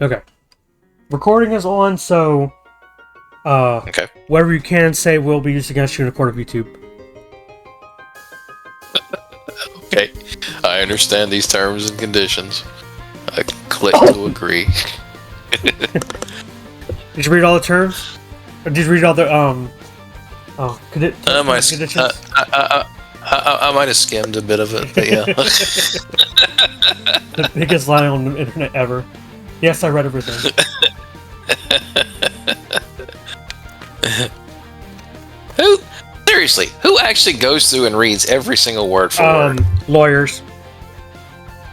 Okay. Recording is on, so Okay. whatever you can say will be used against you in a court of YouTube. Okay. I understand these terms and conditions. I click to agree. Did you read all the terms? Or did you read all the conditions? I might have skimmed a bit of it, but yeah. The biggest lie on the internet ever. Yes, I read everything. Who actually goes through and reads every single word for word? Lawyers.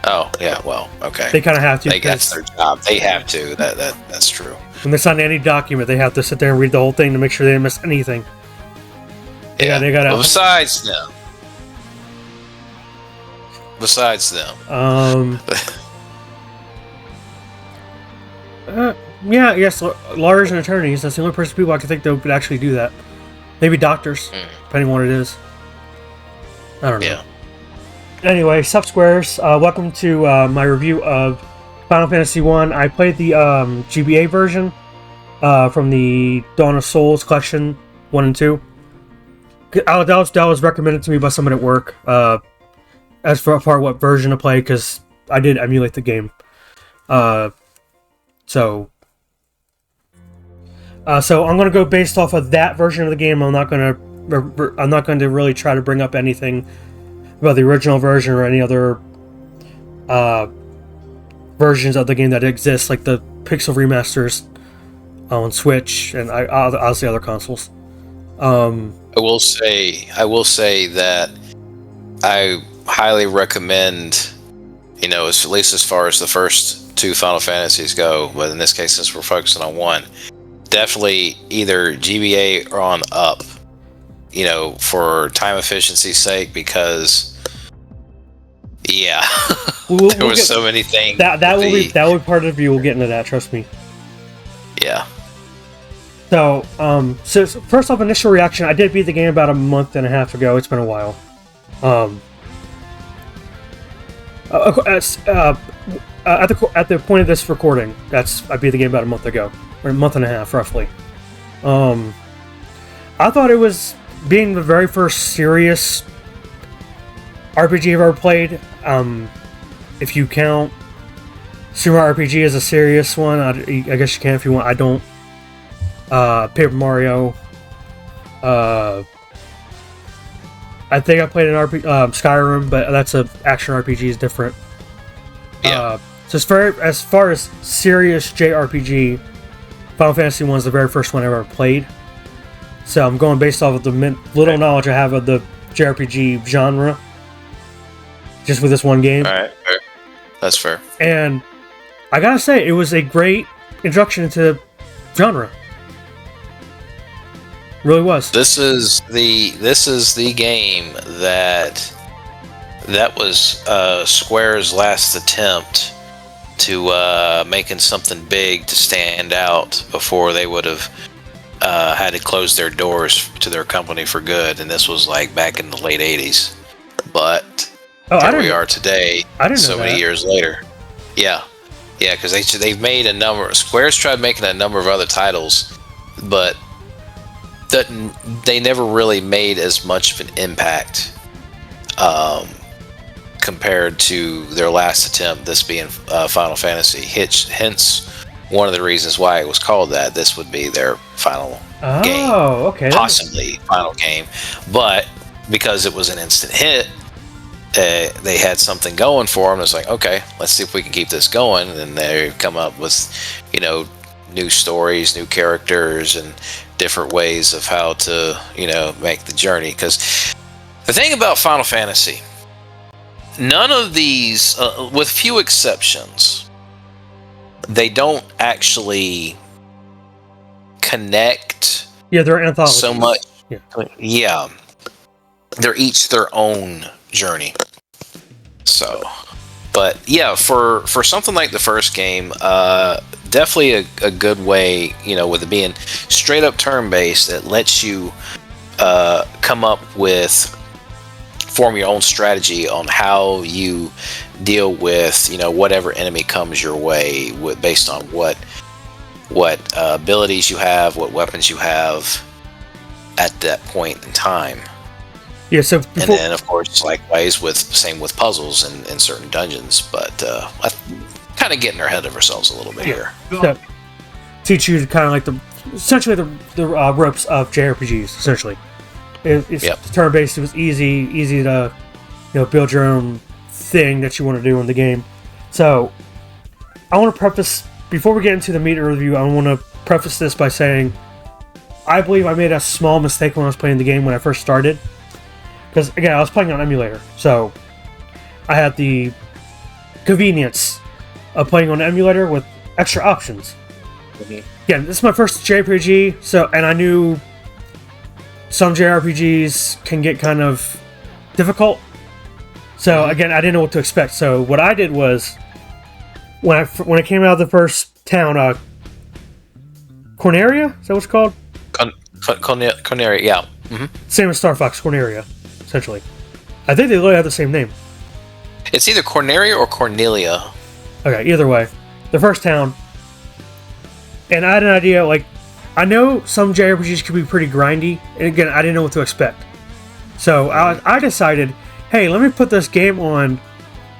Oh, yeah, well, okay. They kind of have to. That's their job. They have to. That's true. When they sign any document, they have to sit there and read the whole thing to make sure they didn't miss anything. They gotta. Well, besides them. Yeah, yes, lawyers and attorneys. That's the only people I can think that would actually do that. Maybe doctors, depending on what it is. I don't know. Yeah. Anyway, Subsquares, welcome to my review of Final Fantasy 1. I played the GBA version from the Dawn of Souls collection 1 and 2. That was recommended to me by someone at work as far what version to play, because I did emulate the game. So I'm going to go based off of that version of the game. I'm not going to really try to bring up anything about the original version or any other versions of the game that exist, like the pixel remasters on Switch and obviously other consoles. I will say that I highly recommend, at least as far as the first two Final Fantasies go, but in this case, since we're focusing on one, definitely either GBA or on up, for time efficiency's sake, because there was so many things. That will be part of the review. We'll get into that. Trust me. Yeah. So first off, initial reaction. I did beat the game about a month and a half ago. It's been a while. At the point of this recording, I beat the game about a month ago, or a month and a half, roughly. I thought it was being the very first serious RPG I've ever played. If you count Super Mario RPG as a serious one, I guess you can if you want. I don't. Paper Mario. I think I played an Skyrim, but that's an action RPG, is different. Yeah. So as far as serious JRPG, Final Fantasy 1 is the very first one I ever played. So I'm going based off of the little knowledge I have of the JRPG genre, just with this one game. All right, fair. That's fair. And I gotta say, it was a great introduction into the genre. It really was. This is the game that was Square's last attempt to making something big to stand out before they would have had to close their doors to their company for good, and this was like back in the late 80s. But here we are today, so many years later. Yeah, because they've made a number. Square's tried making a number of other titles, but they never really made as much of an impact compared to their last attempt, this being Final Fantasy. Hence, one of the reasons why it was called that. This would be their final game. Oh, okay. Possibly final game. But because it was an instant hit, they had something going for them. It's like, okay, let's see if we can keep this going. And they come up with, new stories, new characters, and different ways of how to, make the journey. Because the thing about Final Fantasy, none of these, with few exceptions, they don't actually connect. Yeah, they're anthologies. So much. Yeah. They're each their own journey. So, but yeah, for something like the first game, definitely a good way, with it being straight up turn-based, it lets you form your own strategy on how you deal with whatever enemy comes your way based on what abilities you have, what weapons you have at that point in time. Yeah. So and then of course likewise same with puzzles in certain dungeons, but I kind of getting ahead of ourselves a little bit here. So, teach you kind of like essentially the ropes of JRPGs. Essentially, it's turn-based. It was easy to build your own thing that you want to do in the game. So I want to preface, before we get into the meat of the review, I want to preface this by saying I believe I made a small mistake when I was playing the game when I first started, because again I was playing on emulator, so I had the convenience of playing on an emulator with extra options. Again, this is my first JRPG, and I knew some JRPGs can get kind of difficult. So again, I didn't know what to expect. So what I did was, when I came out of the first town, Corneria, is that what it's called? Corneria, yeah. Mm-hmm. Same as Star Fox, Corneria, essentially. I think they literally have the same name. It's either Corneria or Cornelia. Okay, either way, the first town. And I had an idea, like, I know some JRPGs can be pretty grindy, and again, I didn't know what to expect. So I decided, hey, let me put this game on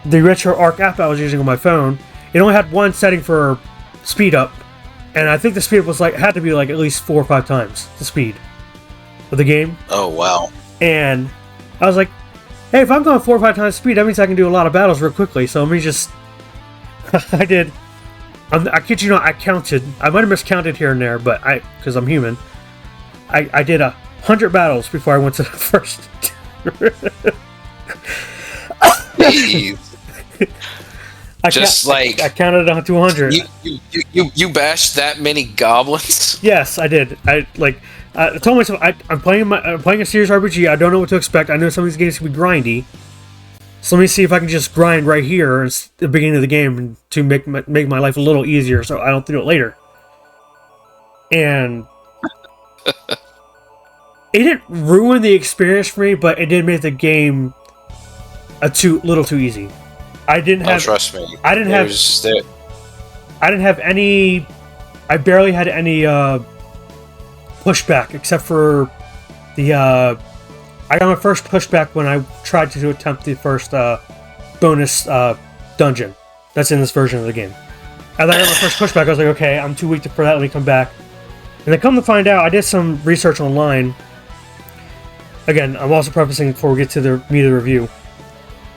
the RetroArch app I was using on my phone. It only had one setting for speed up, and I think the speed up was had to be at least 4 or 5 times the speed of the game. Oh, wow. And I was like, hey, if I'm going 4 or 5 times speed, that means I can do a lot of battles real quickly. So let me just... I did... I kid you not, I counted. I might have miscounted here and there, but because I'm human. I did 100 battles before I went to the first. I counted down to 100. You bashed that many goblins? Yes, I did. I told myself I'm playing a serious RPG. I don't know what to expect. I know some of these games can be grindy. So let me see if I can just grind right here at the beginning of the game to make my life a little easier, so I don't have to do it later. And it didn't ruin the experience for me, but it did make the game little too easy. I didn't have. Oh, trust me. I didn't have any. I barely had any pushback except for the. I got my first pushback when I tried to attempt the first bonus dungeon that's in this version of the game. As I got my first pushback, I was like, okay, I'm too weak for that, let me come back. And then come to find out, I did some research online. Again, I'm also prefacing before we get to the meat of the review.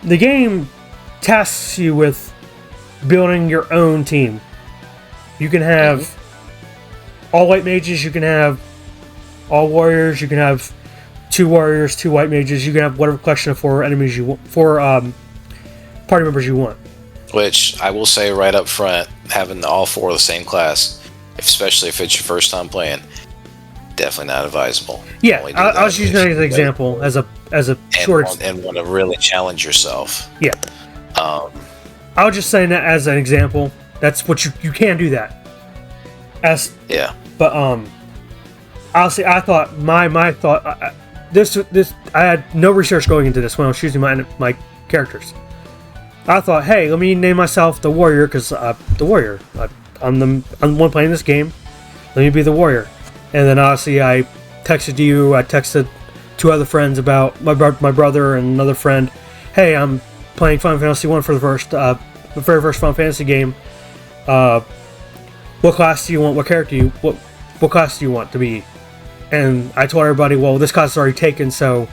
The game tasks you with building your own team. You can have all white mages, you can have all warriors, you can have 2 warriors, 2 white mages. You can have whatever collection of 4 enemies you want, 4 party members you want. Which I will say right up front, having all 4 of the same class, especially if it's your first time playing, definitely not advisable. Yeah, I was using that as an example, as a short and want to really challenge yourself. Yeah. I was just saying that as an example. That's what you can do that. But honestly, I thought my thought. This I had no research going into this when I was choosing my characters. I thought, hey, let me name myself the warrior because the warrior. I'm the one playing this game. Let me be the warrior. And then obviously I texted you. I texted 2 other friends about my brother and another friend. Hey, I'm playing Final Fantasy 1 for the very first Final Fantasy game. What class do you want? What character what class do you want to be? And I told everybody, well, this class is already taken, so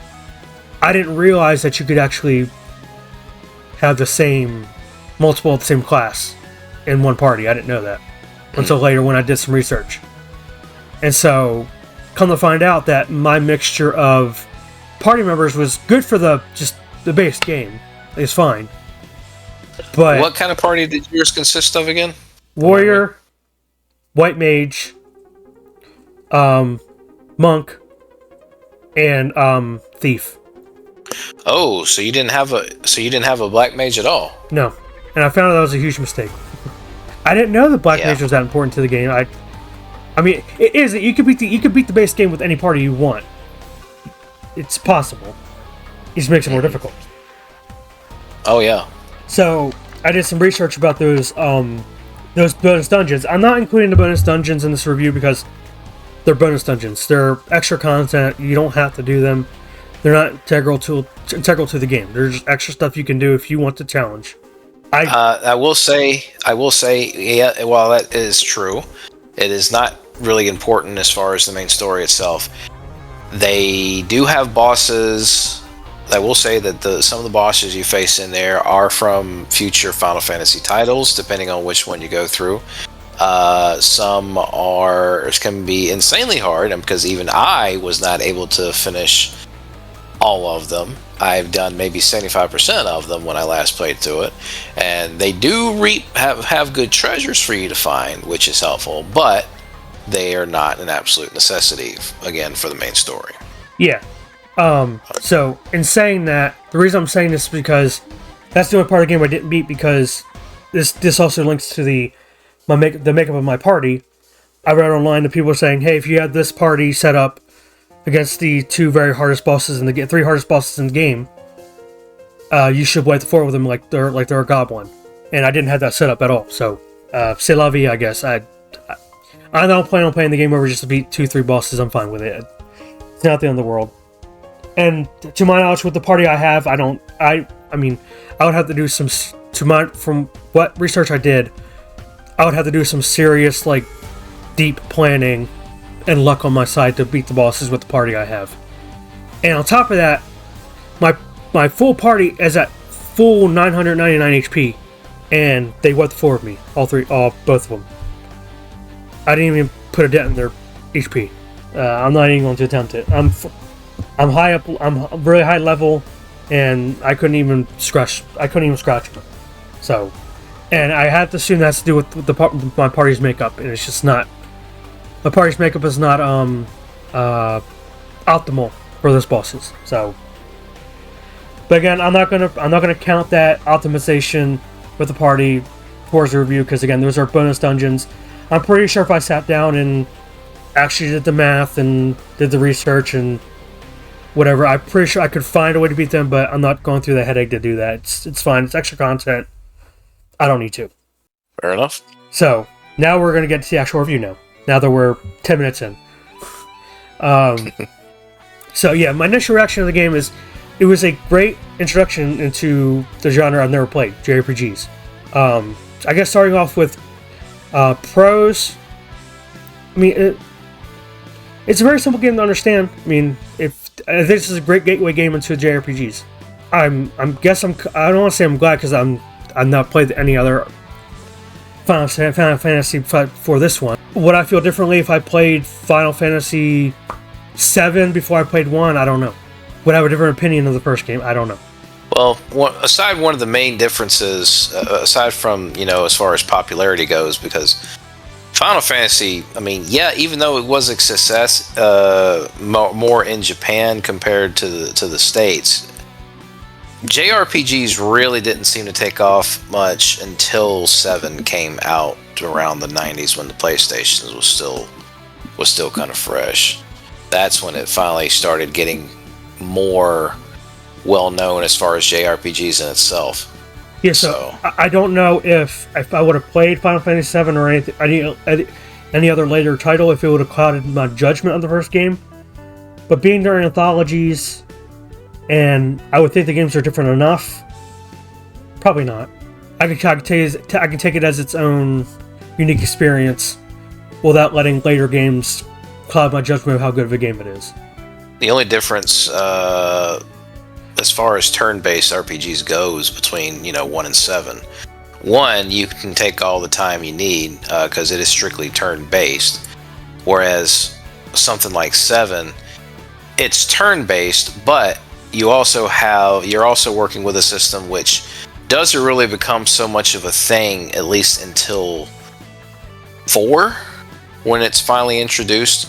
I didn't realize that you could actually have multiple of the same class in one party. I didn't know that until later when I did some research. And so, come to find out that my mixture of party members was good for the base game. It's fine. But what kind of party did yours consist of again? Warrior, white mage, monk, and thief. Oh, so you didn't have a black mage at all? No, and I found out that was a huge mistake. I didn't know the black mage was that important to the game. I mean, it is. You could beat the base game with any party you want. It's possible. It just makes it more difficult. Oh yeah. So I did some research about those bonus dungeons. I'm not including the bonus dungeons in this review because they're bonus dungeons. They're extra content. You don't have to do them. They're not integral to the game. They're just extra stuff you can do if you want to challenge. I will say, yeah, while that is true, it is not really important as far as the main story itself. They do have bosses. I will say that some of the bosses you face in there are from future Final Fantasy titles, depending on which one you go through. Some can be insanely hard, because even I was not able to finish all of them. I've done maybe 75% of them when I last played through it, and they do have good treasures for you to find, which is helpful, but they are not an absolute necessity, again, for the main story. Yeah. So, in saying that, the reason I'm saying this is because that's the only part of the game I didn't beat, because this also links to the makeup of my party. I read online that people were saying, hey, if you had this party set up against the two very hardest bosses in the game, three hardest bosses in the game, you should wipe the floor with them like they're a goblin. And I didn't have that set up at all. So, c'est la vie, I guess. I don't plan on playing the game over just to beat 2-3 bosses. I'm fine with it. It's not the end of the world. And to my knowledge, with the party I have, I mean, I would have to do from what research I did, I would have to do some serious, like, deep planning and luck on my side to beat the bosses with the party I have. And on top of that, my full party is at full 999 HP, and they wiped the floor with me, both of them. I didn't even put a dent in their HP. I'm not even going to attempt it. I'm high up. I'm really high level, and I couldn't even scratch them. So, and I have to assume that's to do with my party's makeup, and it's just not. My party's makeup is not optimal for those bosses. So, but again, I'm not gonna count that optimization with the party towards the review, because again, those are bonus dungeons. I'm pretty sure if I sat down and actually did the math and did the research and whatever, I'm pretty sure I could find a way to beat them, but I'm not going through the headache to do that. It's fine. It's extra content. I don't need to. Fair enough. So, now we're going to get to the actual review now that we're 10 minutes in. So, yeah, my initial reaction to the game is it was a great introduction into the genre I've never played, JRPGs. I guess starting off with pros, I mean, it's a very simple game to understand. I mean, this is a great gateway game into JRPGs. I don't want to say I'm glad, because I've not played any other Final Fantasy for this one. Would I feel differently if I played Final Fantasy 7 before I played 1? I don't know. Would I have a different opinion of the first game? I don't know. Well, one of the main differences, aside from, as far as popularity goes, because Final Fantasy, I mean, yeah, even though it was a success, more in Japan compared to the States, JRPGs really didn't seem to take off much until 7 came out around the 90s, when the PlayStation was still kind of fresh. That's when it finally started getting more well known as far as JRPGs in itself. Yeah, so I don't know if I would have played Final Fantasy VII or any other later title, if it would have clouded my judgment of the first game. But being during anthologies, and I would think the games are different enough, probably not. I can take it as its own unique experience without letting later games cloud my judgment of how good of a game it is. The only difference, as far as turn-based RPGs goes, between 1 and 7, 1, you can take all the time you need because it is strictly turn-based, whereas something like 7, it's turn-based, but you're also working with a system which doesn't really become so much of a thing, at least until 4, when it's finally introduced.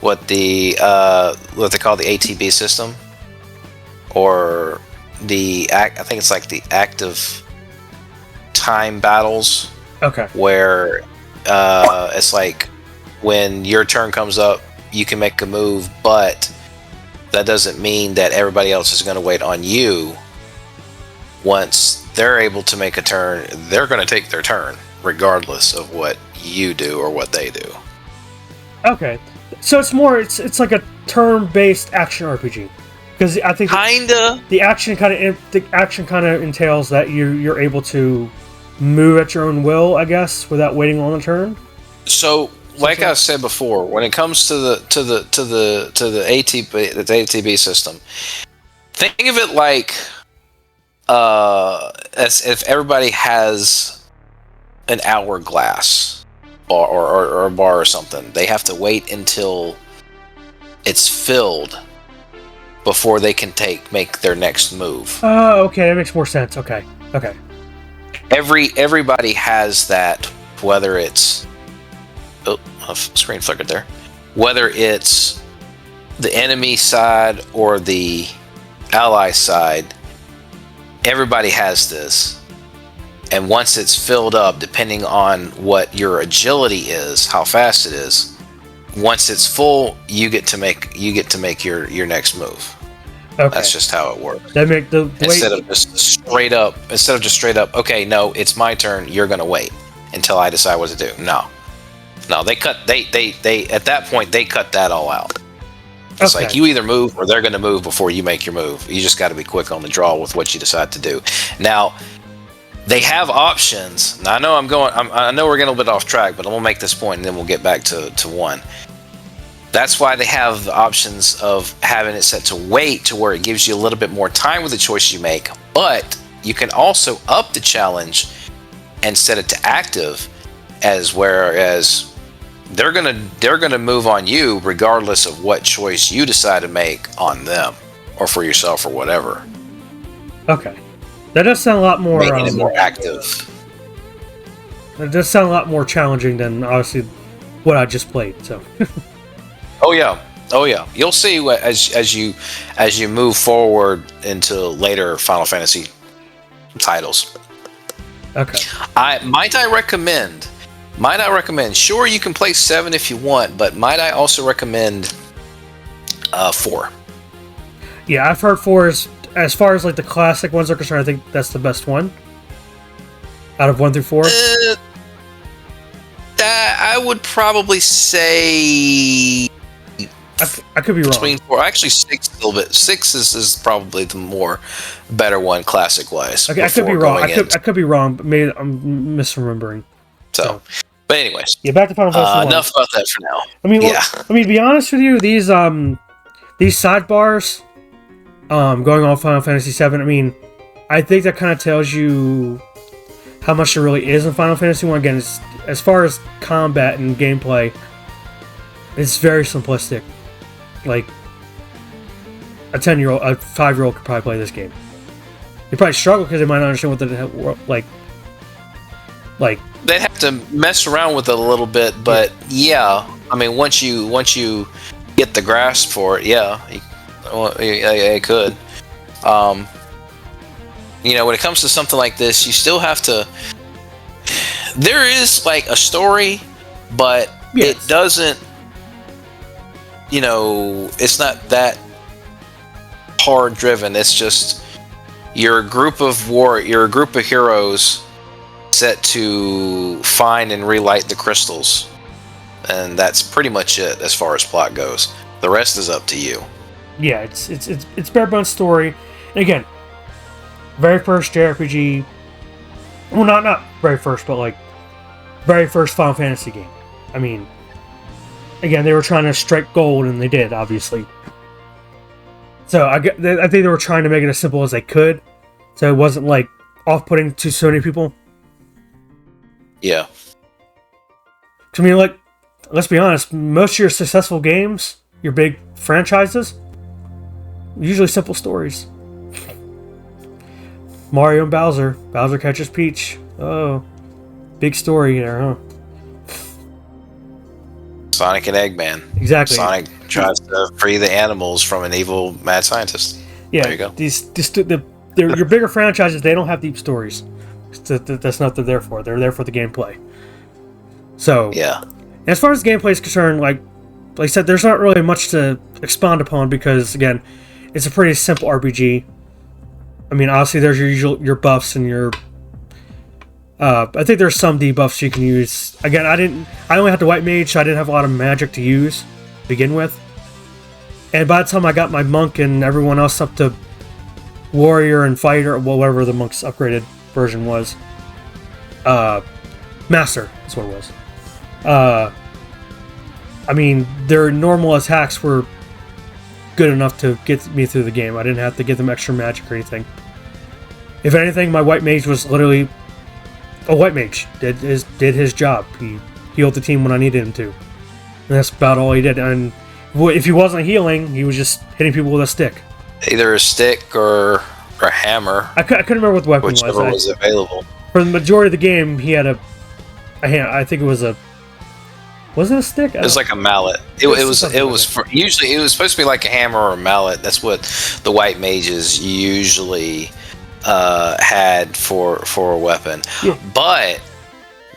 What they call the ATB system, or I think it's like the active time battles. Okay. Where it's like when your turn comes up, you can make a move, but that doesn't mean that everybody else is going to wait on you once they're able to make a turn. They're going to take their turn regardless of what you do or what they do. Okay, so it's like a turn-based action RPG, because I think the action kind of entails that you're able to move at your own will, I guess, without waiting on the turn. So, like I said before, when it comes to the ATB system, think of it like as if everybody has an hourglass or a bar or something. They have to wait until it's filled before they can make their next move. Oh, okay, that makes more sense. Okay. Everybody has that, whether it's screen flickered there. Whether it's the enemy side or the ally side, everybody has this. And once it's filled up, depending on what your agility is, how fast it is, once it's full, you get to make your next move. Okay. That's just how it works. That make the instead of just straight up, okay, no, it's my turn, you're gonna wait until I decide what to do. No, they at that point they cut that all out. It's like you either move or they're gonna move before you make your move. You just got to be quick on the draw with what you decide to do. Now, they have options. Now, I know we're getting a little bit off track, but I'm gonna make this point and then we'll get back to one. That's why they have the options of having it set to wait, to where it gives you a little bit more time with the choice you make, but you can also up the challenge and set it to active, whereas they're gonna move on you regardless of what choice you decide to make on them or for yourself or whatever. Okay. That does sound a lot more... Making it more active. It does sound a lot more challenging than, obviously, what I just played, so... Oh yeah. You'll see as you move forward into later Final Fantasy titles. Okay. Might I recommend? Sure, you can play 7 if you want, but might I also recommend 4? Yeah, I've heard 4 is, as far as like the classic ones are concerned, I think that's the best one out of 1 through 4. I would probably say. I could be wrong. Between 4, actually 6 a little bit. 6 is probably the more better one, classic wise. Okay, I could be wrong. I could be wrong, but maybe I'm misremembering. So, but anyways, yeah, back to Final Fantasy 1. Enough about that for now. I mean, to be honest with you, these sidebars, going on Final Fantasy 7. I mean, I think that kind of tells you how much there really is in Final Fantasy 1. Again, as far as combat and gameplay, it's very simplistic. Like, a 10-year-old, a 5-year-old could probably play this game. They probably struggle because they might not understand what the like. They'd have to mess around with it a little bit, but yeah, I mean, once you get the grasp for it, yeah, it could. When it comes to something like this, you still have to. There is like a story, but it doesn't. It's not that hard driven. It's just you're a group of heroes set to find and relight the crystals, and that's pretty much it as far as plot goes. The rest is up to you. Yeah, it's bare bones story. And again, very first JRPG. Well, not very first, but like very first Final Fantasy game. I mean. Again, they were trying to strike gold, and they did, obviously. So I think they were trying to make it as simple as they could, so it wasn't like off-putting to so many people. Yeah. I mean, like, let's be honest. Most of your successful games, your big franchises, usually simple stories. Mario and Bowser. Bowser catches Peach. Oh, big story there, huh? Sonic and Eggman. Exactly. Sonic tries to free the animals from an evil mad scientist. Yeah, there you go. Your bigger franchises, they don't have deep stories. That's not what they're there for. They're there for the gameplay. So, yeah. As far as gameplay is concerned, like I said, there's not really much to expound upon because, again, it's a pretty simple RPG. I mean, obviously there's your buffs and your. I think there's some debuffs you can use. Again, I only had the white mage, so I didn't have a lot of magic to use to begin with. And by the time I got my monk and everyone else up to warrior and fighter, well, whatever the monk's upgraded version was, master, that's what it was. I mean, their normal attacks were good enough to get me through the game. I didn't have to give them extra magic or anything. If anything, my white mage was literally a white mage. Did his job. He healed the team when I needed him to. And that's about all he did. And if he wasn't healing, he was just hitting people with a stick. Either a stick or a hammer. I couldn't remember what the weapon was. Whichever was available. For the majority of the game, he had a hand. I think it was a. Was it a stick? It was like a mallet. It was usually it was supposed to be like a hammer or a mallet. That's what the white mages usually had for a weapon. Yeah. But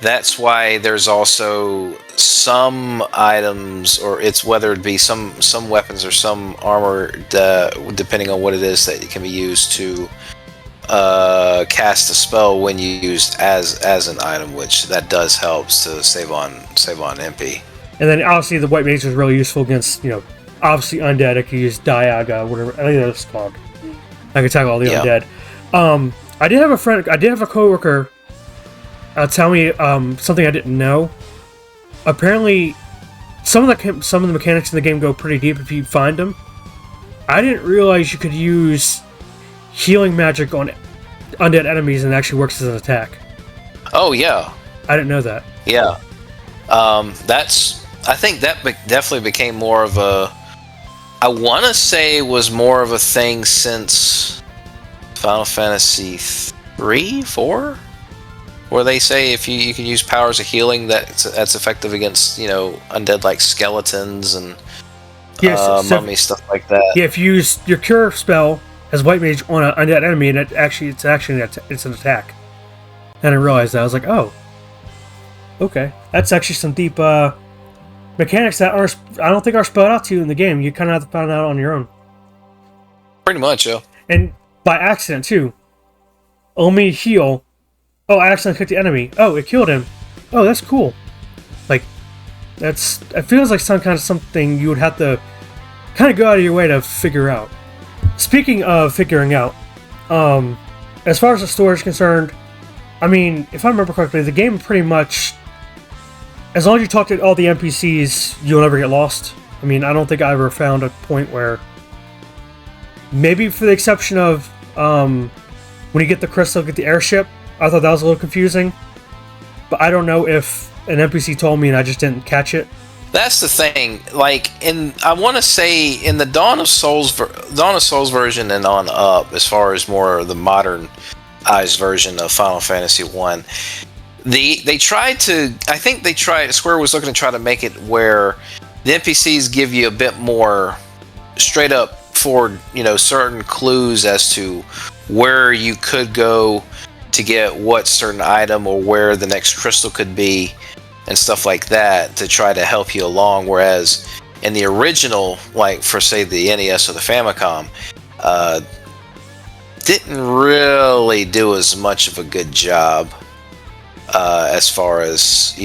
that's why there's also some items, or it's whether it be some weapons or some armor, depending on what it is, that can be used to cast a spell when used as an item, which that does helps to save on MP. And then obviously the white mage was really useful against, obviously undead. I could use Diaga, whatever I think that's called. I could tackle all the undead. I did have a coworker tell me something I didn't know. Apparently, some of the mechanics in the game go pretty deep if you find them. I didn't realize you could use healing magic on undead enemies and it actually works as an attack. Oh yeah, I didn't know that. Yeah, I think that definitely became more of a. I want to say was more of a thing since Final Fantasy 3, 4, where they say if you can use powers of healing that's effective against undead like skeletons and mummy stuff like that. Yeah, if you use your cure spell as white mage on an undead enemy, and it's an attack. And I realized that I was like, oh, okay, that's actually some deep mechanics that I don't think are spelled out to you in the game. You kind of have to find out on your own. Pretty much, yeah. And by accident too. Only heal. Oh, I accidentally hit the enemy. Oh, it killed him. Oh, that's cool. Like, it feels like something you would have to kind of go out of your way to figure out. Speaking of figuring out, as far as the story is concerned, I mean, if I remember correctly, the game pretty much, as long as you talk to all the NPCs, you'll never get lost. I mean, I don't think I ever found a point where, maybe for the exception of when you get the crystal, get the airship, I thought that was a little confusing. But I don't know if an NPC told me and I just didn't catch it. That's the thing. Like, I want to say in the Dawn of Souls version and on up, as far as more of the modernized version of Final Fantasy 1, they tried to. I think Square was looking to try to make it where the NPCs give you a bit more straight up forward, certain clues as to where you could go to get what certain item or where the next crystal could be and stuff like that to try to help you along. Whereas in the original, like for say the NES or the Famicom, didn't really do as much of a good job as far as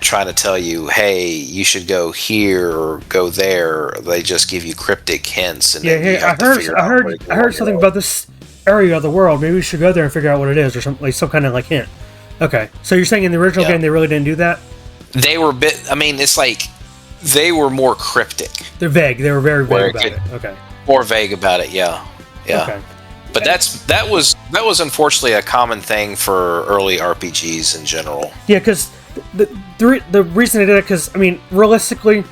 trying to tell you, hey, you should go here or go there. They just give you cryptic hints, and I heard something about this area of the world. Maybe we should go there and figure out what it is, or something, like some kind of like hint. Okay, so you're saying in the original game they really didn't do that? They were it's like they were more cryptic. They're vague. They were very vague about it. Okay. More vague about it, yeah. Okay. But that was unfortunately a common thing for early RPGs in general. Yeah, because the reason they did it, because I mean, realistically,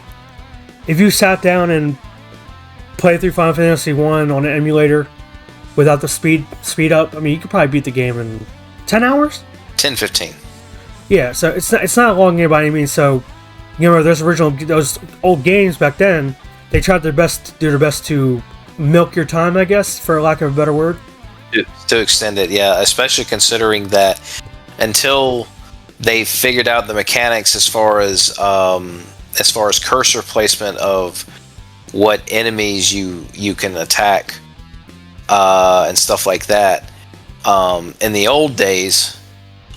if you sat down and played through Final Fantasy 1 on an emulator without the speed up, I mean, you could probably beat the game in 10 hours? 10-15. Yeah, so it's not a long game by any means. So, those old games back then, they tried their best to milk your time, I guess, for lack of a better word. To extend it, yeah, especially considering that until they figured out the mechanics as far as cursor placement of what enemies you can attack and stuff like that. In the old days,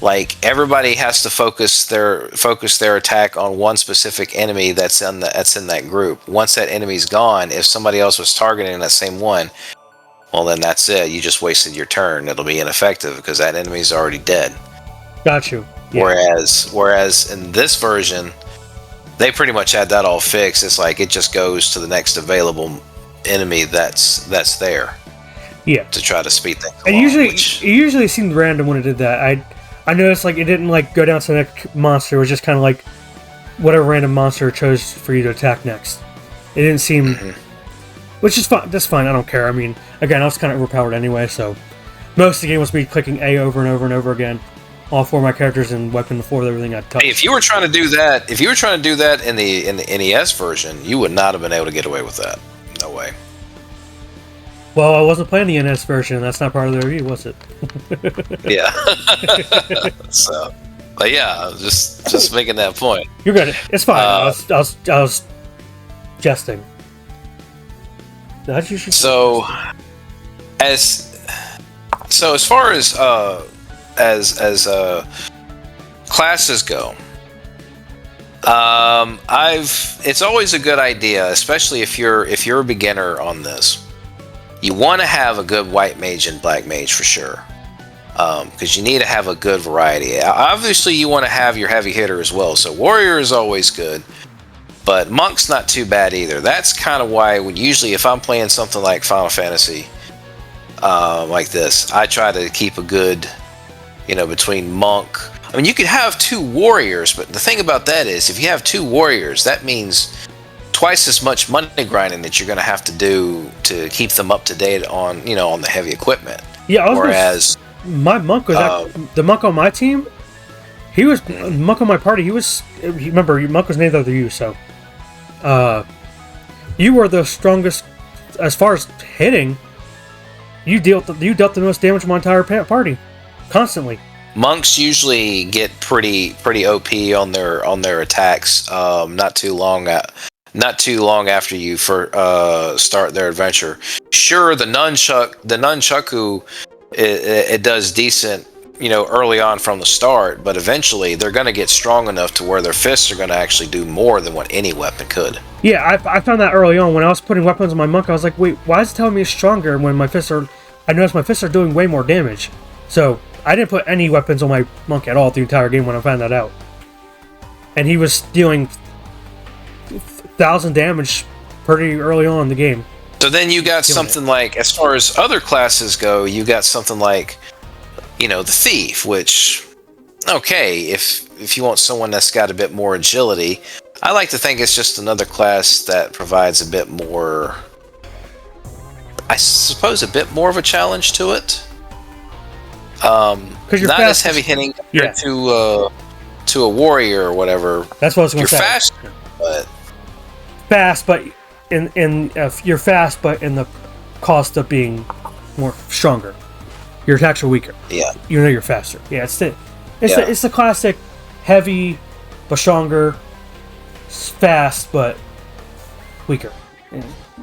like everybody has to focus their attack on one specific enemy that's in that group. Once that enemy's gone, if somebody else was targeting that same one, well then that's it. You just wasted your turn. It'll be ineffective because that enemy's already dead. Got you. Yeah. Whereas in this version, they pretty much had that all fixed. It's like it just goes to the next available enemy that's there. Yeah. To try to speed things and along. It usually seemed random when it did that. I noticed like it didn't like go down to the next monster. It was just kind of like whatever random monster it chose for you to attack next. It didn't seem, which is fine. That's fine. I don't care. I mean, again, I was kind of overpowered anyway, so most of the game was me clicking A over and over and over again. All 4 of my characters and wiping the floor with everything I touched. Hey, if you were trying to do that in the NES version, you would not have been able to get away with that. No way. Well, I wasn't playing the NES version. That's not part of the review, was it? Yeah. So, but yeah, just making that point. You're good. It's fine. I was jesting. So as far as classes go, it's always a good idea, especially if you're a beginner on this. You want to have a good white mage and black mage for sure, because you need to have a good variety. Obviously, you want to have your heavy hitter as well. So warrior is always good, but monk's not too bad either. That's kind of why usually if I'm playing something like Final Fantasy, like this, I try to keep a good, between monk. I mean, you could have 2 warriors, but the thing about that is, if you have 2 warriors, that means twice as much money grinding that you're going to have to do to keep them up to date on, on the heavy equipment. Yeah, whereas my monk was the monk on my team. He was monk on my party. Remember, your monk was named after you, so you were the strongest as far as hitting. You dealt the most damage to my entire party, constantly. Monks usually get pretty OP on their attacks. Not too long after you start their adventure. Sure, the nunchaku it does decent, early on from the start, but eventually they're going to get strong enough to where their fists are going to actually do more than what any weapon could. Yeah, I found that early on when I was putting weapons on my monk. I was like, wait, why is it telling me it's stronger when my fists are? I noticed my fists are doing way more damage. So I didn't put any weapons on my monk at all the entire game when I found that out. And he was dealing 1,000 damage pretty early on in the game. So then you got something like, as far as other classes go, you got something like, the thief, which, okay, if you want someone that's got a bit more agility, I like to think it's just another class that provides a bit more, I suppose, a bit more of a challenge to it. Because you're not as heavy hitting compared to a warrior or whatever. That's what I was going to say. You're faster, but fast, but you're fast, but in the cost of being more stronger. Your attacks are weaker. Yeah. You're faster. Yeah, it's the classic heavy but stronger, fast but weaker.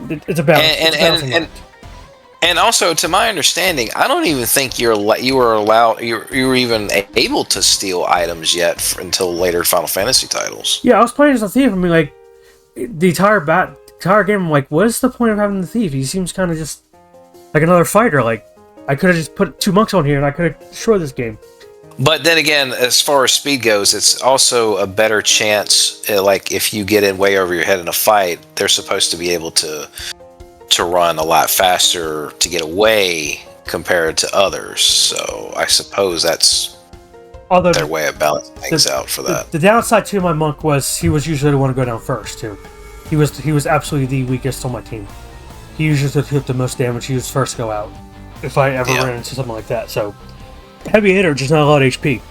It's a balance. And also, to my understanding, I don't even think you were even able to steal items yet until later Final Fantasy titles. Yeah, I was playing as a thief. I mean, like the entire game. I'm like, what is the point of having the thief? He seems kind of just like another fighter. Like, I could have just put 2 monks on here and I could have destroyed this game. But then again, as far as speed goes, it's also a better chance. Like, if you get in way over your head in a fight, they're supposed to be able to run a lot faster to get away compared to others. So I suppose that's their way of balancing things out for that. The downside to my monk was he was usually the one to go down first too. He was absolutely the weakest on my team. He usually took the most damage. He was first to go out if I ever ran into something like that. So heavy hitter, just not a lot of HP.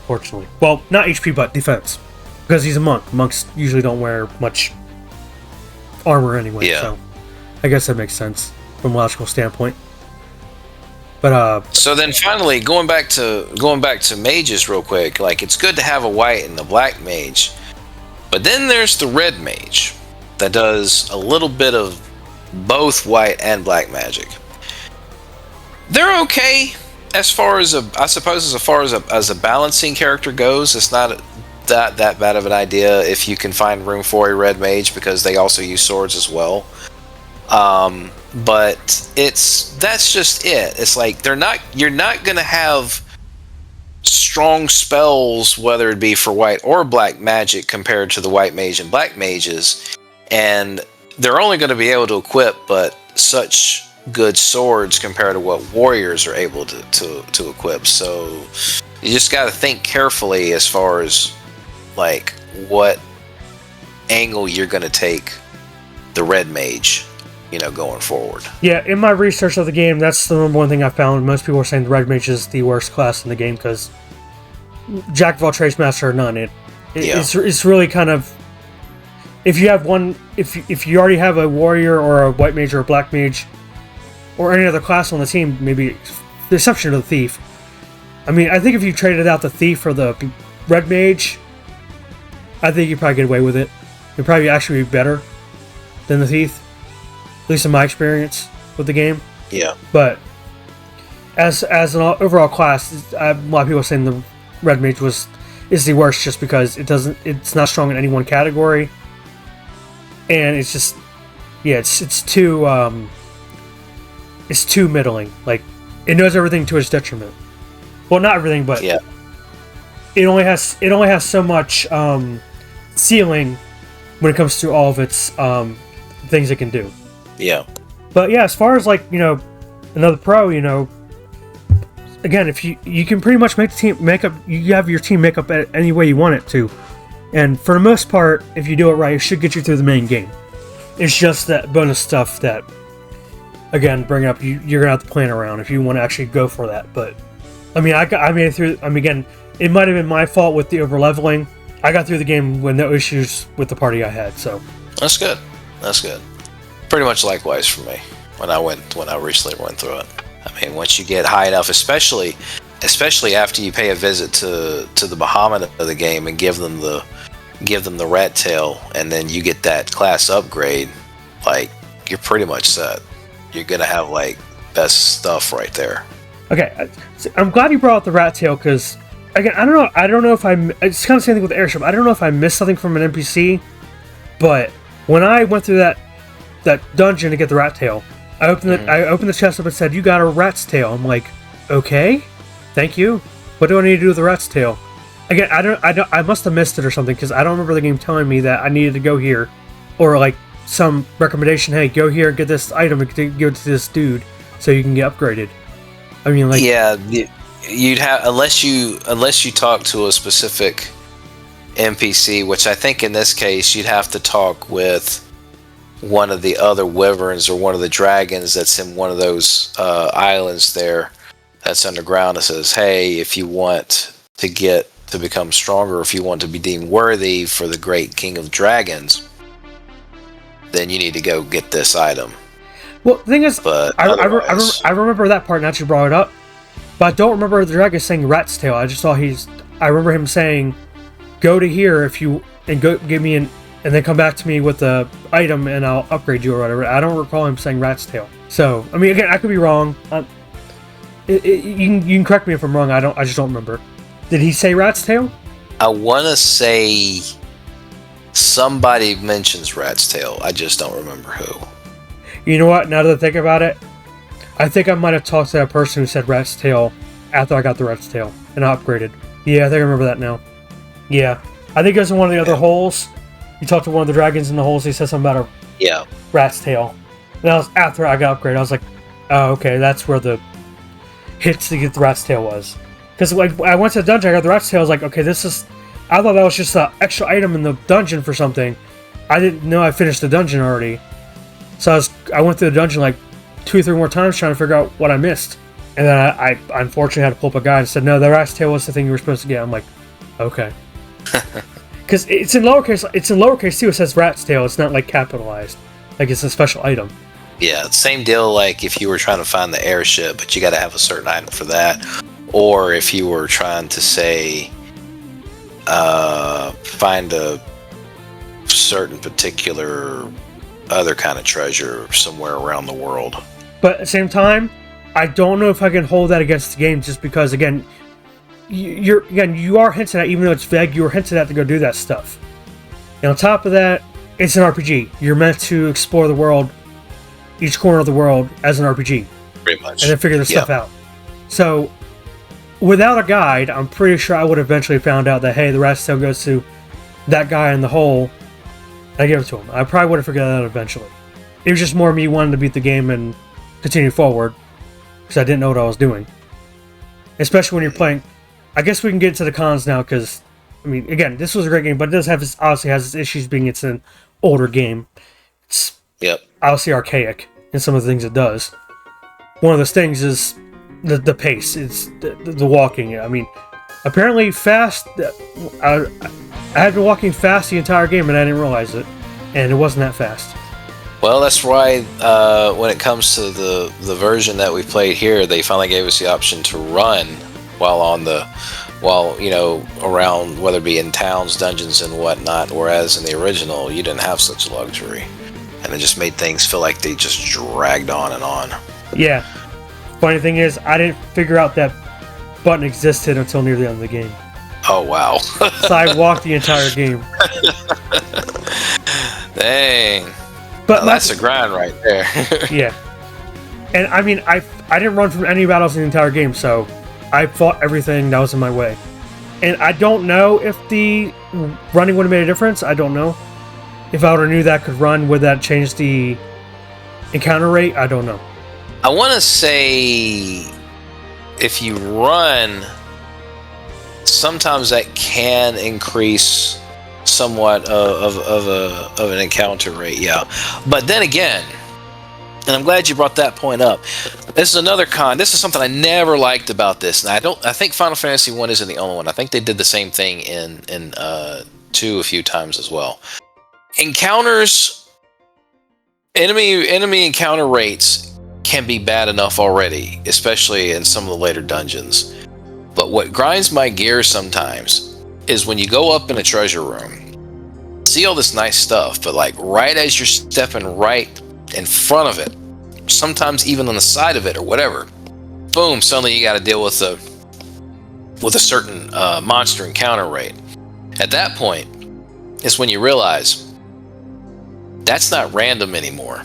Fortunately, well, not HP but defense, because he's a monk. Monks usually don't wear much armor anyway. Yeah. So I guess that makes sense from a logical standpoint. But so then finally going back to mages real quick, like it's good to have a white and a black mage. But then there's the red mage that does a little bit of both white and black magic. They're okay as far as I suppose as a balancing character goes. It's not that bad of an idea if you can find room for a red mage, because they also use swords as well. But that's just it. It's like you're not gonna have strong spells, whether it be for white or black magic, compared to the white mage and black mages, and they're only going to be able to equip but such good swords compared to what warriors are able to equip. So you just got to think carefully as far as like what angle you're going to take the red mage, going forward. Yeah, in my research of the game, that's the number one thing I found. Most people are saying the red mage is the worst class in the game because jack of all trades, master of none. It's really kind of, if you have one, if you already have a warrior or a white mage or a black mage or any other class on the team, maybe the exception of the thief. I mean, I think if you traded out the thief for the red mage, I think you'd probably get away with it. It'd probably actually be better than the thief, at least in my experience with the game. Yeah. But as an overall class, a lot of people are saying the red mage is the worst just because it's not strong in any one category, and it's just it's too middling. Like, it knows everything to its detriment. Well, not everything, but yeah. It only has so much ceiling when it comes to all of its things it can do. Yeah. But yeah, as far as like another pro, again, if you can pretty much make the team you have your team make up any way you want it to, and for the most part, if you do it right, it should get you through the main game. It's just that bonus stuff that, again, bring up you're gonna have to plan around if you want to actually go for that. But I mean, I made it through. I mean, again, it might have been my fault with the over leveling. I got through the game with no issues with the party I had. So that's good. That's good. Pretty much likewise for me when I recently went through it. I mean, once you get high enough, especially after you pay a visit to the Bahamut of the game and give them the rat tail, and then you get that class upgrade, like, you're pretty much set. You're gonna have like best stuff right there. Okay, I'm glad you brought up the rat tail, because again, I don't know if it's kind of the same thing with the airship. I don't know if I missed something from an NPC, but when I went through that dungeon to get the rat tail, I opened the chest up and said, "You got a rat's tail." I'm like, okay, thank you. What do I need to do with the rat's tail? Again, I must have missed it or something, because I don't remember the game telling me that I needed to go here, or like some recommendation. Hey, go here, get this item, and give it to this dude so you can get upgraded. I mean, like, yeah, you'd have unless you talk to a specific NPC, which I think in this case you'd have to talk with one of the other wyverns or one of the dragons that's in one of those islands there that's underground, that says, hey, if you want to become stronger, if you want to be deemed worthy for the great king of dragons, then you need to go get this item. Well, the thing is, I remember that part, now that you brought it up, but I don't remember the dragon saying rat's tail. I just saw I remember him saying, go to here and go give me and then come back to me with the item and I'll upgrade you or whatever. I don't recall him saying rat's tail. So, I mean, again, I could be wrong. You can correct me if I'm wrong. I just don't remember. Did he say rat's tail? I want to say somebody mentions rat's tail. I just don't remember who. You know what? Now that I think about it, I think I might have talked to that person who said rat's tail after I got the rat's tail and I upgraded. Yeah, I think I remember that now. Yeah. I think it was in one of the other holes. You talked to one of the dragons in the holes. He said something about a rat's tail. And that was after I got upgraded. I was like, oh, okay, that's where the hits to get the rat's tail was. Because like, I went to the dungeon, I got the rat's tail. I was like, okay, I thought that was just an extra item in the dungeon for something. I didn't know I finished the dungeon already. So I went through the dungeon like 2 or 3 more times trying to figure out what I missed. And then I unfortunately had to pull up a guide and said, no, the rat's tail was the thing you were supposed to get. I'm like, okay. Because it's in lowercase too. It says rat's tail. It's not like capitalized. Like it's a special item. Yeah, same deal. Like if you were trying to find the airship, but you got to have a certain item for that. Or if you were trying to say, find a certain particular other kind of treasure somewhere around the world. But at the same time, I don't know if I can hold that against the game, just because again, you are hinted at, even though it's vague, you are hinted at to go do that stuff. And on top of that, it's an RPG. You're meant to explore the world, each corner of the world as an RPG, pretty much, and then figure the stuff out. So, without a guide, I'm pretty sure I would have eventually found out that, hey, the rat tail goes to that guy in the hole. I give it to him. I probably would have figured that out eventually. It was just more me wanting to beat the game and continue forward, because I didn't know what I was doing. Especially when you're playing. I guess we can get to the cons now, because, I mean, again, this was a great game, but it does have its, obviously has its issues being it's an older game. It's obviously archaic in some of the things it does. One of those things is the pace. It's the walking. I mean, apparently fast. I had been walking fast the entire game, and I didn't realize it. And it wasn't that fast. Well, that's why when it comes to the version that we played here, they finally gave us the option to run while around, whether it be in towns, dungeons, and whatnot. Whereas in the original, you didn't have such a luxury, and it just made things feel like they just dragged on and on. Yeah. Funny thing is, I didn't figure out that button existed until near the end of the game. Oh wow! So I walked the entire game. Dang. But that's a grind right there. Yeah. And I mean, I didn't run from any battles in the entire game, so I fought everything that was in my way. And I don't know if the running would have made a difference. I don't know. If I would have knew that could run, would that change the encounter rate? I don't know. I want to say if you run, sometimes that can increase somewhat of an encounter rate, yeah. But then again, and I'm glad you brought that point up. This is another con. This is something I never liked about this, and I think Final Fantasy 1 isn't the only one. I think they did the same thing in 2 a few times as well. Encounters, enemy encounter rates can be bad enough already, especially in some of the later dungeons. But what grinds my gears sometimes is when you go up in a treasure room, see all this nice stuff, but like right as you're stepping right in front of it, sometimes even on the side of it or whatever, boom, suddenly you got to deal with a certain monster encounter rate. At that point, it's when you realize that's not random anymore.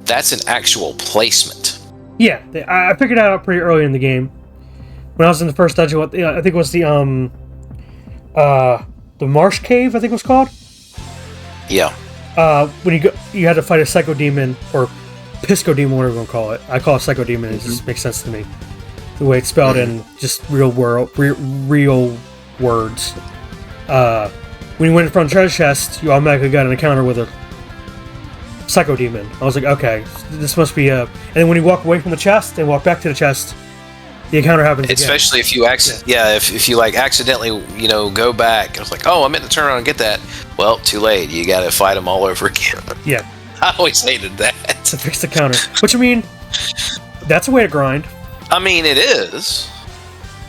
That's an actual placement. Yeah, I figured that out pretty early in the game. When I was in the first dungeon, I think it was the Marsh Cave, I think it was called. Yeah. When you had to fight a Psycho Demon, or Pisco Demon, whatever you want to call it. I call it Psycho Demon. It just makes sense to me. The way it's spelled in just real words. When you went in front of the treasure chest, you automatically got an encounter with a Psycho Demon. I was like, okay, this must be a... And then when you walk away from the chest and walk back to the chest, the encounter happens again. Especially if you if you like accidentally, go back. I was like, oh, I meant to turn around and get that. Well, too late. You got to fight them all over again. Yeah. I always hated that. To fix the counter. Which, I mean, that's a way to grind. I mean, it is.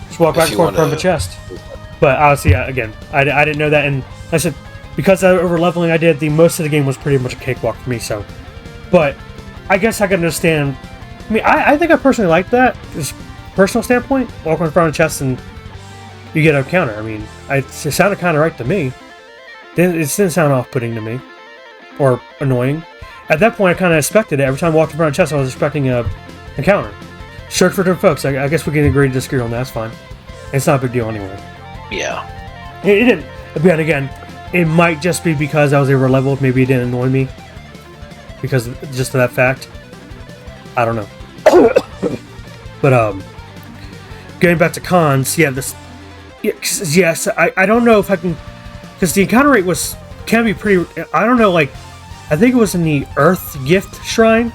Just walk back and forth from the chest. But obviously, again, I didn't know that. And I said, because of the over leveling I did, the most of the game was pretty much a cakewalk for me. So, but I guess I can understand. I mean, I think I personally like that. Just personal standpoint, walk in front of the chest and you get a counter. I mean, it sounded kind of right to me. It didn't sound off-putting to me or annoying. At that point, I kind of expected it. Every time I walked in front of the chest, I was expecting a encounter. Sure, for different folks, I guess we can agree to disagree on that. That's fine. It's not a big deal anyway. Yeah. It didn't. But again, it might just be because I was over leveled. Maybe it didn't annoy me because just of that fact. I don't know. But getting back to cons, yes, I don't know if I can, because the encounter rate can be pretty. I don't know, like I think it was in the Earth Gift Shrine,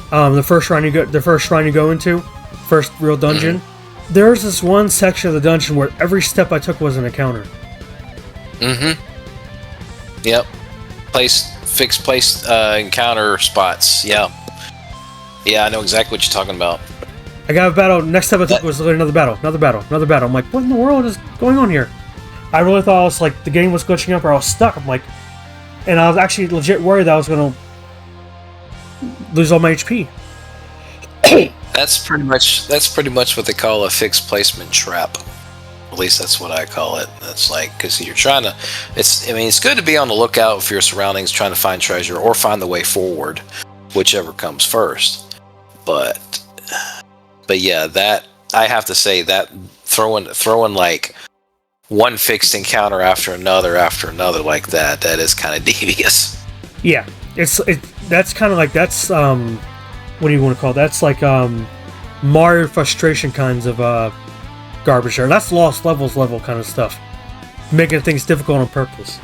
the first shrine you go into, first real dungeon. Mm-hmm. There's this one section of the dungeon where every step I took was an encounter. Mm-hmm. Yep. Fixed place encounter spots. Yeah. Yeah, I know exactly what you're talking about. I got a battle. Next step I took was another battle. I'm like, what in the world is going on here? I really thought I was like the game was glitching up or I was stuck. I'm like, and I was actually legit worried that I was gonna lose all my HP. That's pretty much what they call a fixed placement trap. At least that's what I call it. That's like, because you're trying to, it's good to be on the lookout for your surroundings, trying to find treasure or find the way forward, whichever comes first. But yeah, that, I have to say that throwing like one fixed encounter after another like that is kind of devious. Yeah, that's kind of like, that's what do you want to call it? That's like Mario frustration kinds of garbage there. That's lost levels level kind of stuff, making things difficult on purpose.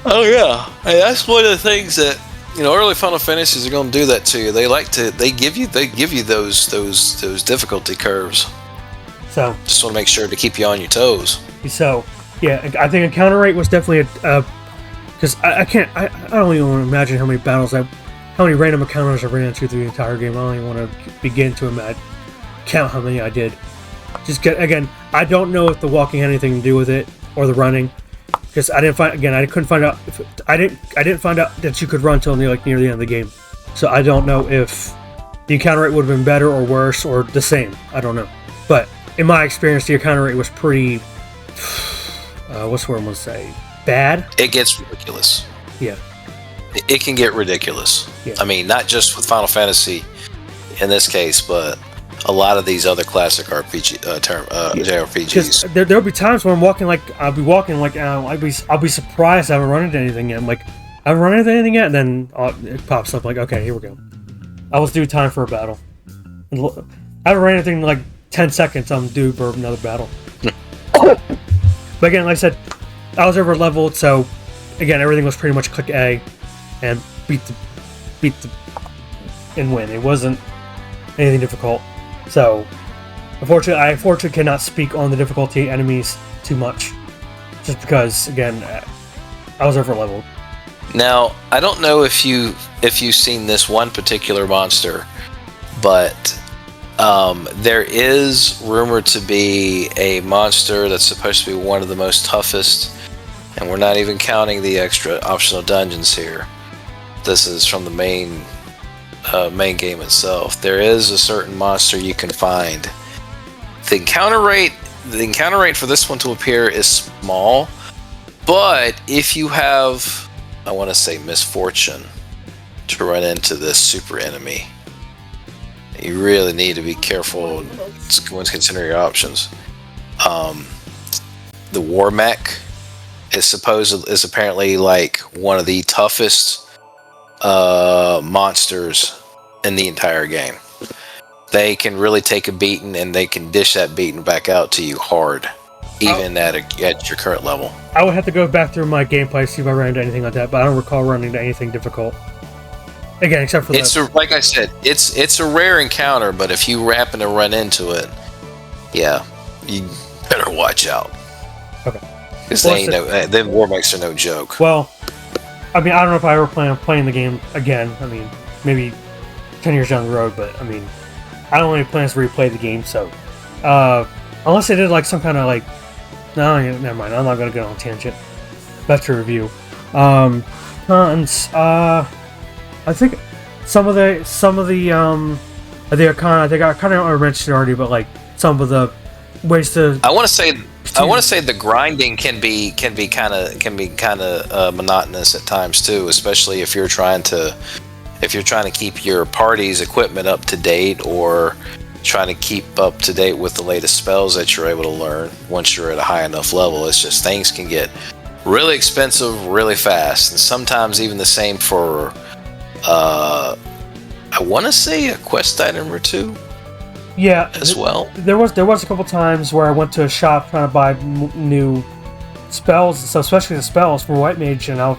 Oh yeah, hey, that's one of the things that early Final Fantasies are going to do that to you. They give you those difficulty curves. So just want to make sure to keep you on your toes. So yeah, I think encounter rate was definitely because I don't even want to imagine how many random encounters I ran into through the entire game. I don't even want to begin to count how many I did. Again, I don't know if the walking had anything to do with it or the running, because I couldn't find out. I didn't find out that you could run till near the end of the game. So I don't know if the encounter rate would have been better or worse or the same. I don't know. But in my experience, the encounter rate was pretty. What's the word I want to say? Bad. It gets ridiculous. Yeah. It can get ridiculous. Yeah. I mean, not just with Final Fantasy in this case, but a lot of these other classic JRPGs. There'll be times when I'll be surprised I haven't run into anything yet. I'm like, I haven't run into anything yet, and then it pops up like, okay, here we go. I was due time for a battle. I haven't run anything in like 10 seconds. I'm due for another battle. But again, like I said, I was over leveled, so again, everything was pretty much click A and beat the and win. It wasn't anything difficult. So, unfortunately, cannot speak on the difficulty enemies too much, just because again, I was over leveled. Now, I don't know if you've seen this one particular monster, but there is rumored to be a monster that's supposed to be one of the most toughest, and we're not even counting the extra optional dungeons here. This is from the main game itself. There is a certain monster you can find. The encounter rate for this one to appear is small, but if you have, I want to say, misfortune to run into this super enemy, you really need to be careful when considering your options. The War Mech is apparently like one of the toughest monsters in the entire game. They can really take a beating, and they can dish that beating back out to you hard, even at your current level. I would have to go back through my gameplay to see if I ran into anything like that, but I don't recall running into anything difficult. Again, except for like I said, it's a rare encounter, but if you happen to run into it, yeah, you better watch out. Okay. Because them War Mechs are no joke. Well, I mean, I don't know if I ever plan on playing the game again. I mean, maybe 10 years down the road, but I mean, I don't have any plans to replay the game, so unless they did like some kind of like, no, never mind. I'm not gonna go on a tangent. Back to review. Cons. I think some of the I think I kind of mentioned already, but like some of the ways to. I want to say the grinding can be kind of monotonous at times too, especially if you're trying to keep your party's equipment up to date, or trying to keep up to date with the latest spells that you're able to learn once you're at a high enough level. It's just things can get really expensive really fast, and sometimes even the same for I want to say a quest item or two. Yeah, as well. There was a couple times where I went to a shop trying to buy new spells, so especially the spells for White Mage, and I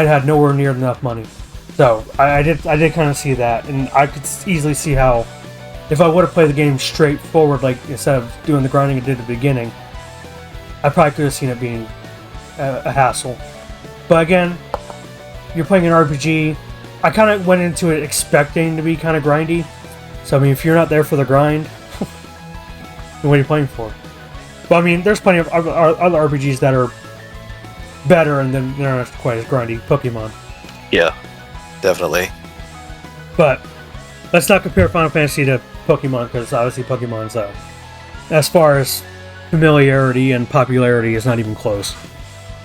had nowhere near enough money. So I did kind of see that, and I could easily see how if I would have played the game straightforward, like instead of doing the grinding I did at the beginning, I probably could have seen it being a hassle. But again, you're playing an RPG. I kind of went into it expecting to be kind of grindy. So I mean, if you're not there for the grind, then what are you playing for? But I mean, there's plenty of other RPGs that are better, and then they're not quite as grindy. Pokemon. Yeah, definitely. But let's not compare Final Fantasy to Pokemon because obviously Pokemon's as far as familiarity and popularity is not even close.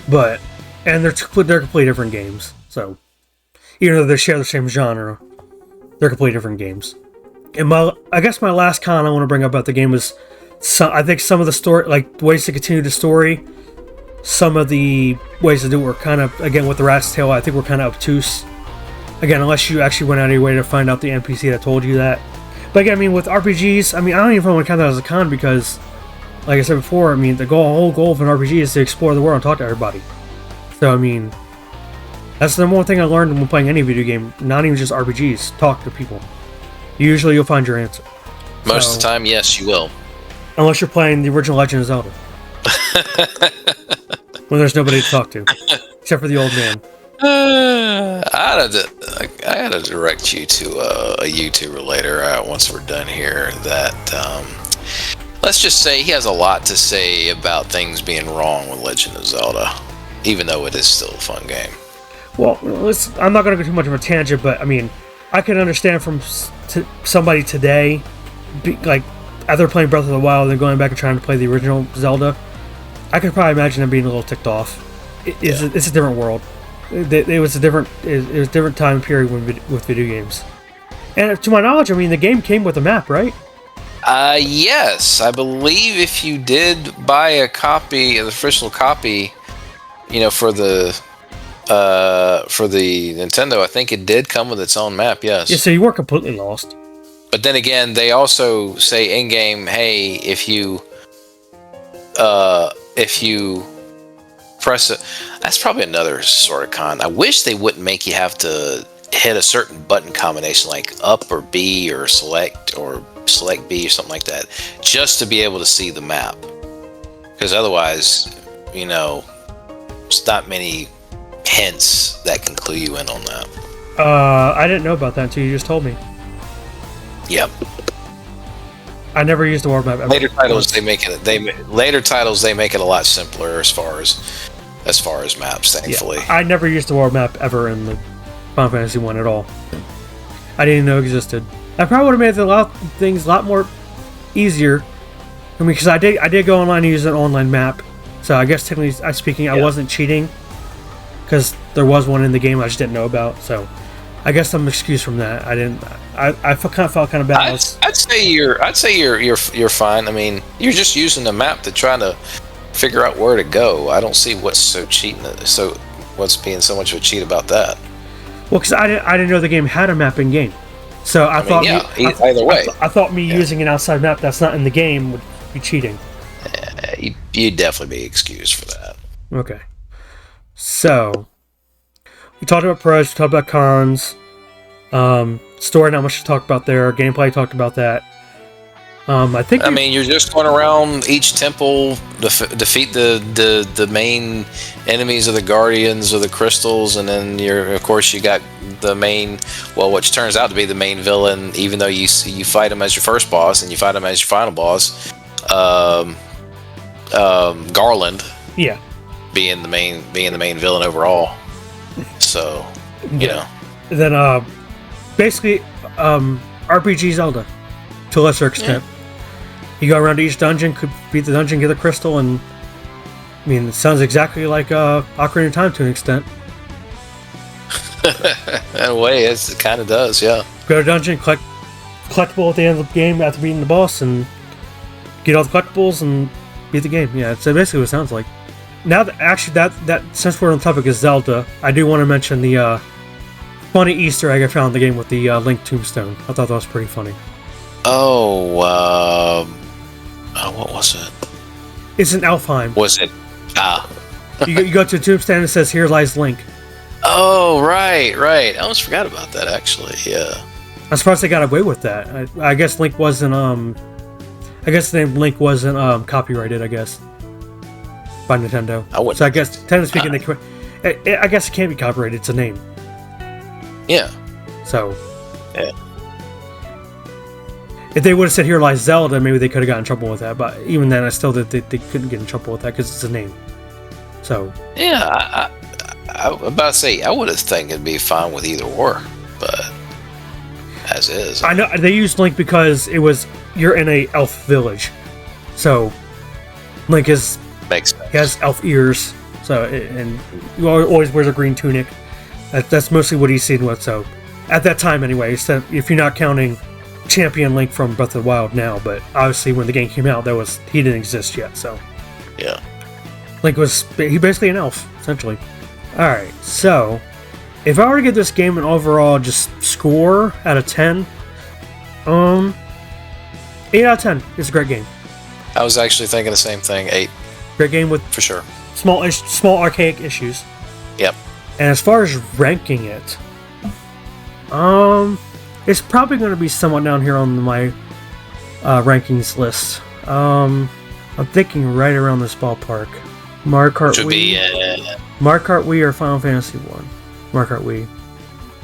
But and they're completely different games. So even though they share the same genre, they're completely different games. And I guess my last con I want to bring up about the game was I think some of the story, like ways to continue the story. Some of the ways to do it were kind of, again, with the Rat's Tail, I think were kind of obtuse. Again, unless you actually went out of your way to find out the NPC that told you that. But again, I mean, with RPGs, I mean, I don't even want to count that as a con because, like I said before, I mean, the whole goal of an RPG is to explore the world and talk to everybody. So, I mean, that's the number one thing I learned when playing any video game, not even just RPGs, talk to people. Usually you'll find your answer. Most of the time, yes, you will. Unless you're playing the original Legend of Zelda. When there's nobody to talk to. Except for the old man. I gotta direct you to a YouTuber later once we're done here that let's just say he has a lot to say about things being wrong with Legend of Zelda, even though it is still a fun game. Well, I'm not going to go too much of a tangent, but I mean, I can understand from somebody today, like after playing Breath of the Wild and going back and trying to play the original Zelda, I could probably imagine them being a little ticked off. It's a different world. It was a different time period with video games. And to my knowledge, I mean, the game came with a map, right? Yes, I believe if you did buy a copy, an official copy, for the Nintendo, I think it did come with its own map. Yes. Yeah, so you weren't completely lost. But then again, they also say in game, hey, if you press it, that's probably another sort of con. I wish they wouldn't make you have to hit a certain button combination, like up or B or select B or something like that, just to be able to see the map. Because otherwise, it's not many hints that can clue you in on that. I didn't know about that until you just told me. Yep. I never used the world map ever. Later titles they make it a lot simpler as far as maps, thankfully. Yeah, I never used the world map ever in the Final Fantasy 1 at all. I didn't know it existed. I probably would have made things a lot more easier. I mean, because I did go online and use an online map, so I guess technically speaking, I wasn't cheating because there was one in the game I just didn't know about. So I guess I'm excused from that. I felt kind of bad. I'd say you're fine. I mean, you're just using the map to try to figure out where to go. I don't see what's what's being so much of a cheat about that. Well, because I didn't know the game had a map in game, so either way, I thought using an outside map that's not in the game would be cheating. You'd definitely be excused for that. Okay, so we talked about pros, we talked about cons. Story, not much to talk about there. Gameplay, talked about that. I mean, you're just going around each temple, defeat the main enemies of the Guardians of the Crystals, and then you got the main, which turns out to be the main villain, even though you fight him as your first boss and you fight him as your final boss. Garland, yeah, being the main villain overall. So, Then basically, RPG Zelda to a lesser extent. Yeah. You go around to each dungeon, could beat the dungeon, get a crystal, and I mean, it sounds exactly like Ocarina of Time to an extent. In a way, it kind of does, yeah. Go to dungeon, collectible at the end of the game after beating the boss, and get all the collectibles and beat the game. Yeah, it's basically what it sounds like. Now, that since we're on the topic of Zelda, I do want to mention the funny Easter egg I found in the game with the Link tombstone. I thought that was pretty funny. What was it? It's in Alfheim. Was it? You go to a tombstone and it says, "Here lies Link." Oh, right. I almost forgot about that, actually. Yeah. I'm surprised they got away with that. I guess Link wasn't. I guess the name Link wasn't copyrighted. I guess by Nintendo. So I guess, technically speaking, I guess it can't be copyrighted. It's a name. Yeah. So. Yeah. If they would have said "Here lies Zelda," maybe they could have gotten in trouble with that. But even then, I still that they couldn't get in trouble with that because it's a name. So. Yeah, I'm about to say I would have think it'd be fine with either or, but as is. I know they used Link because you're in a elf village, so Link Makes sense. he has elf ears, and he always wears a green tunic. That's mostly what he's seen with. So at that time, anyway, so if you're not counting Champion Link from Breath of the Wild now, but obviously when the game came out, he didn't exist yet. So Yeah. Link he basically an elf essentially. All right, so if I were to give this game an overall just score out of 10, 8 out of 10. It's a great game. I was actually thinking the same thing. 8 Great game with for sure. small archaic issues. Yep. And as far as ranking it, it's probably going to be somewhat down here on my rankings list. I'm thinking right around this ballpark. Mario Kart Which would Wii. be Mario Kart Wii or Final Fantasy 1? Mario Kart Wii.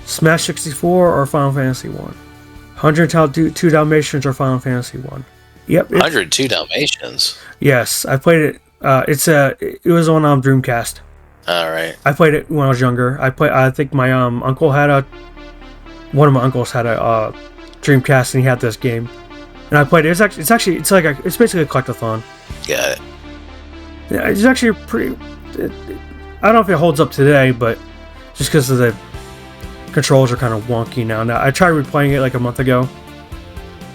Smash 64 or Final Fantasy 1? 102 Dalmatians or Final Fantasy 1? Yep. 102 Dalmatians. Yes, I played it. It was on Dreamcast. All right. I played it when I was younger. I think my uncle had one of my uncles had a Dreamcast and he had this game, and I played it. It's basically a collectathon. Got it. Yeah, it's actually pretty. I don't know if it holds up today, but just because of the controls are kind of wonky now. Now I tried replaying it like a month ago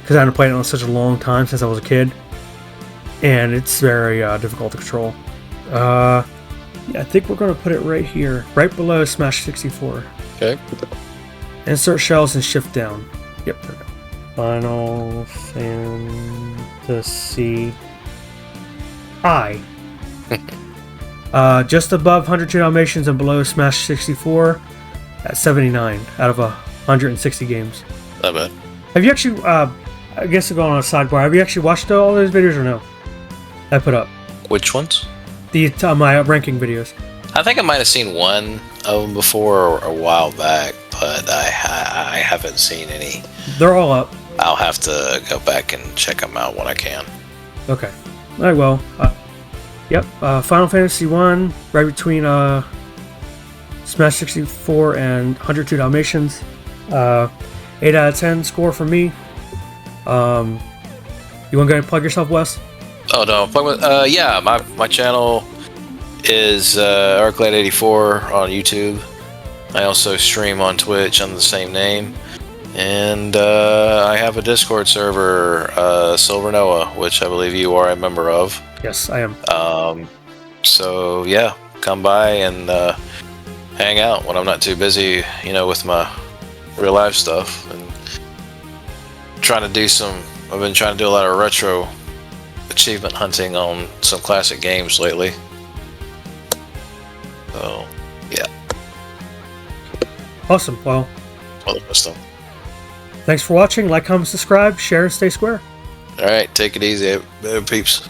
because I hadn't played it in such a long time since I was a kid, and it's very difficult to control. Yeah, I think we're going to put it right here, right below Smash 64. Okay. Insert shells and shift down. Yep. There we go. Final Fantasy I. Just above 102 Dalmatians and below Smash 64 at 79 out of 160 games. Not bad. Have you actually, I guess to go on a sidebar, have you actually watched all those videos or no? I put up. Which ones? My ranking videos. I think I might have seen one of them before a while back, but I haven't seen any. They're all up. I'll have to go back and check them out when I can. Okay. All right, well, yep, Final Fantasy 1, right between Smash 64 and 102 Dalmatians. 8 out of 10 score for me. You want to go ahead and plug yourself, Wes? Oh no, yeah, my channel is Arclight84 on YouTube. I also stream on Twitch under the same name, and I have a Discord server, Silver Noah, which I believe you are a member of. Yes, I am. So yeah, come by and hang out when I'm not too busy, with my real life stuff, and I've been trying to do a lot of retro achievement hunting on some classic games lately. So yeah. Awesome. Well, thanks for watching. Like, comment, subscribe, share, and stay square. All right, take it easy, peeps.